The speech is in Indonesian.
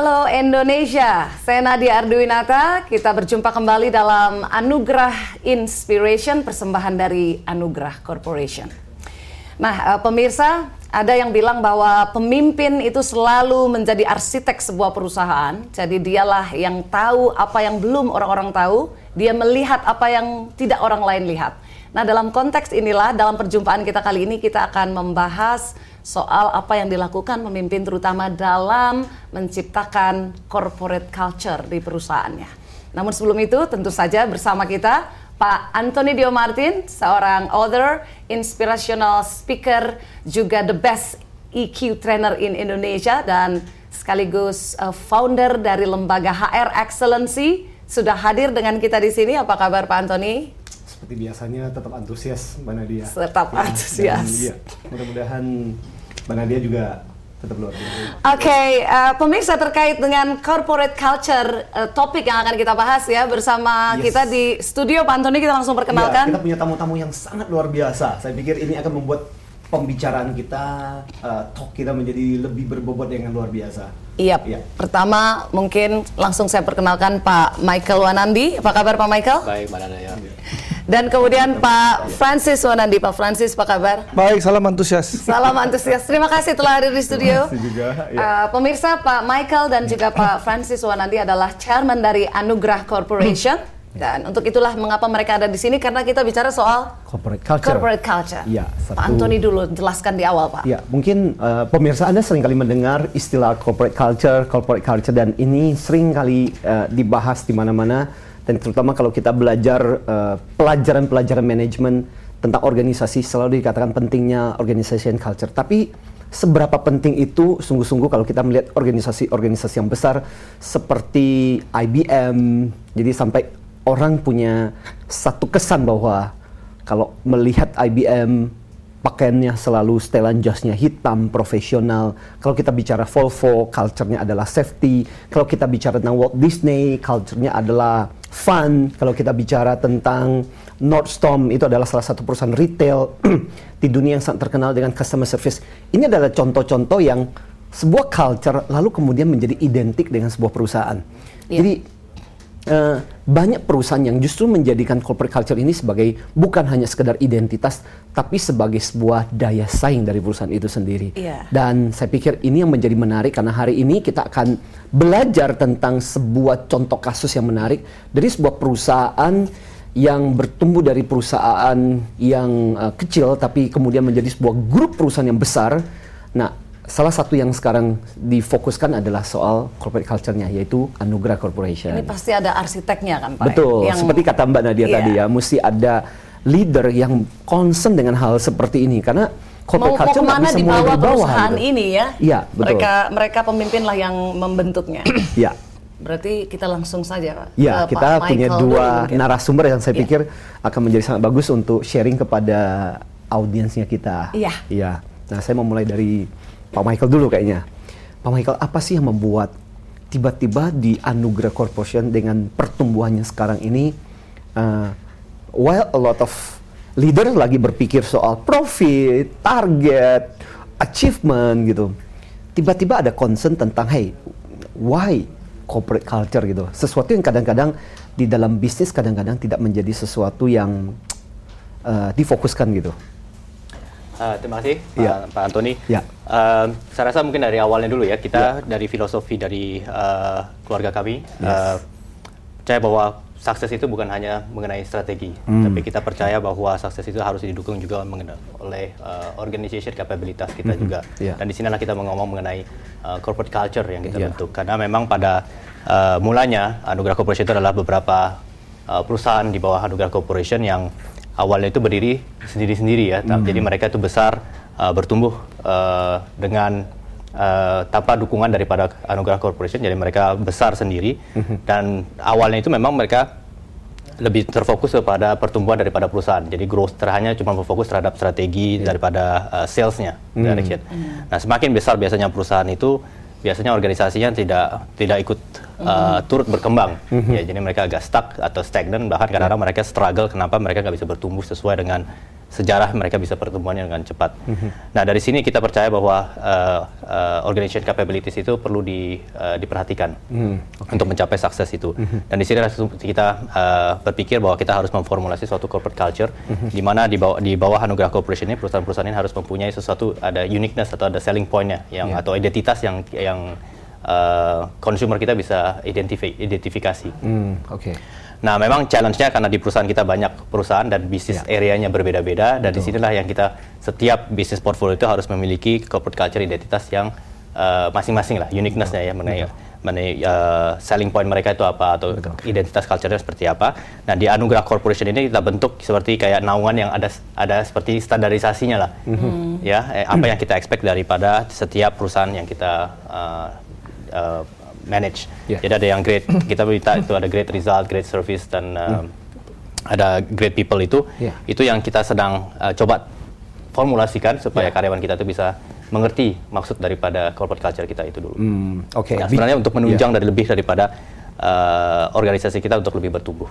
Halo Indonesia, saya Nadia Arduinata. Kita berjumpa kembali dalam Anugerah Inspiration, persembahan dari Anugerah Corporation. Nah, pemirsa, ada yang bilang bahwa pemimpin itu selalu menjadi arsitek sebuah perusahaan. Jadi dialah yang tahu apa yang belum orang-orang tahu, dia melihat apa yang tidak orang lain lihat. Nah, dalam konteks inilah, dalam perjumpaan kita kali ini, kita akan membahas soal apa yang dilakukan pemimpin terutama dalam menciptakan corporate culture di perusahaannya. Namun sebelum itu tentu saja bersama kita Pak Anthony Dio Martin, seorang author, inspirational speaker, juga the best EQ trainer in Indonesia dan sekaligus founder dari lembaga HR Excellency, sudah hadir dengan kita di sini. Apa kabar Pak Anthony? Seperti biasanya tetap antusias Mbak Nadia. Tetap antusias. Iya, mudah-mudahan Mbak Nadia juga tetap luar biasa. Oke, pemirsa, terkait dengan corporate culture, topik yang akan kita bahas ya bersama kita di studio. Pak Anthony, kita langsung perkenalkan. Ya, kita punya tamu-tamu yang sangat luar biasa. Saya pikir ini akan membuat pembicaraan kita, talk kita menjadi lebih berbobot dengan luar biasa. Iya. Pertama mungkin langsung saya perkenalkan Pak Michael Wanandi. Apa kabar Pak Michael? Baik, Mbak Nadia. Dan kemudian Pak Francis Wanandi. Pak Francis, apa kabar? Baik, salam antusias. Salam antusias. Terima kasih telah hadir di studio. Juga, ya. Pemirsa, Pak Michael dan juga Pak Francis Wanandi adalah chairman dari Anugerah Corporation. Dan untuk itulah mengapa mereka ada di sini, karena kita bicara soal Corporate culture. Corporate culture. Ya, Pak Anthony dulu jelaskan di awal, Pak. Ya, mungkin pemirsa Anda seringkali mendengar istilah corporate culture, dan ini seringkali dibahas di mana-mana. Dan terutama kalau kita belajar pelajaran-pelajaran manajemen tentang organisasi, selalu dikatakan pentingnya organization culture. Tapi seberapa penting itu sungguh-sungguh kalau kita melihat organisasi-organisasi yang besar seperti IBM, jadi sampai orang punya satu kesan bahwa kalau melihat IBM, pakaiannya selalu setelan jasnya hitam, profesional. Kalau kita bicara Volvo, culture-nya adalah safety. Kalau kita bicara tentang Walt Disney, culture-nya adalah fun. Kalau kita bicara tentang Nordstrom, itu adalah salah satu perusahaan retail di dunia yang sangat terkenal dengan customer service. Ini adalah contoh-contoh yang sebuah culture lalu kemudian menjadi identik dengan sebuah perusahaan. Jadi banyak perusahaan yang justru menjadikan corporate culture ini sebagai bukan hanya sekedar identitas, tapi sebagai sebuah daya saing dari perusahaan itu sendiri. Dan saya pikir ini yang menjadi menarik, karena hari ini kita akan belajar tentang sebuah contoh kasus yang menarik dari sebuah perusahaan yang bertumbuh dari perusahaan yang kecil, tapi kemudian menjadi sebuah grup perusahaan yang besar. Nah, salah satu yang sekarang difokuskan adalah soal corporate culture-nya, yaitu Anugerah Corporation. Ini pasti ada arsiteknya kan Pak? Betul, seperti kata Mbak Nadia tadi ya, mesti ada leader yang concern dengan hal seperti ini, karena corporate culture nggak bisa mulai dari bawah perusahaan gitu. Ini ya, iya, betul. Mereka pemimpin lah yang membentuknya. Ya. Berarti kita langsung saja Pak. Ya, kita Pak punya Michael dua dulu, narasumber yang saya pikir akan menjadi sangat bagus untuk sharing kepada audiensnya kita. Iya. Nah, saya mau mulai dari Pak Michael dulu kayaknya. Pak Michael, apa sih yang membuat tiba-tiba di Anugerah Corporation dengan pertumbuhannya sekarang ini, while a lot of leader lagi berpikir soal profit, target, achievement gitu, tiba-tiba ada concern tentang, hey, why corporate culture gitu? Sesuatu yang kadang-kadang di dalam bisnis kadang-kadang tidak menjadi sesuatu yang difokuskan gitu. Terima kasih Pak Anthony. Saya rasa mungkin dari awalnya dulu ya, kita dari filosofi dari keluarga kami, percaya bahwa sukses itu bukan hanya mengenai strategi, tapi kita percaya bahwa sukses itu harus didukung juga oleh organization capabilitas kita juga. Dan di sinilah kita ngomong mengenai corporate culture yang kita bentuk, karena memang pada mulanya Anugerah Corporation itu adalah beberapa perusahaan di bawah Anugerah Corporation yang awalnya itu berdiri sendiri-sendiri ya, jadi mereka itu besar, bertumbuh dengan tanpa dukungan daripada Anugerah Corporation, jadi mereka besar sendiri. Dan awalnya itu memang mereka lebih terfokus kepada pertumbuhan daripada perusahaan, jadi growth hanya cuma berfokus terhadap strategi daripada salesnya, direction. Nah, semakin besar biasanya perusahaan itu, biasanya organisasinya tidak ikut turut berkembang. Ya, jadi mereka agak stuck atau stagnan, bahkan kadang-kadang mereka struggle kenapa mereka nggak bisa bertumbuh sesuai dengan sejarah mereka bisa pertumbuhannya dengan cepat. Nah, dari sini kita percaya bahwa organization capabilities itu perlu diperhatikan untuk mencapai sukses itu. Dan di sini kita berpikir bahwa kita harus memformulasi suatu corporate culture di mana di bawah Anugerah Corporation ini perusahaan-perusahaan ini harus mempunyai sesuatu, ada uniqueness atau ada selling point-nya atau identitas yang consumer kita bisa identifikasi. Nah, memang challenge-nya karena di perusahaan kita banyak perusahaan dan bisnis area-nya berbeda-beda, dan disinilah yang kita, setiap bisnis portfolio itu harus memiliki corporate culture identitas yang masing-masing lah, uniqueness-nya ya, mengenai selling point mereka itu apa, atau identitas culture-nya seperti apa. Nah, di Anugerah Corporation ini kita bentuk seperti kayak naungan yang ada seperti standarisasinya lah, ya, apa yang kita expect daripada setiap perusahaan yang kita manage. Jadi ada yang great, kita minta itu ada great result, great service, dan ada great people itu yang kita sedang coba formulasikan supaya karyawan kita itu bisa mengerti maksud daripada corporate culture kita itu dulu. Nah, sebenarnya untuk menunjang lebih daripada organisasi kita untuk lebih bertumbuh.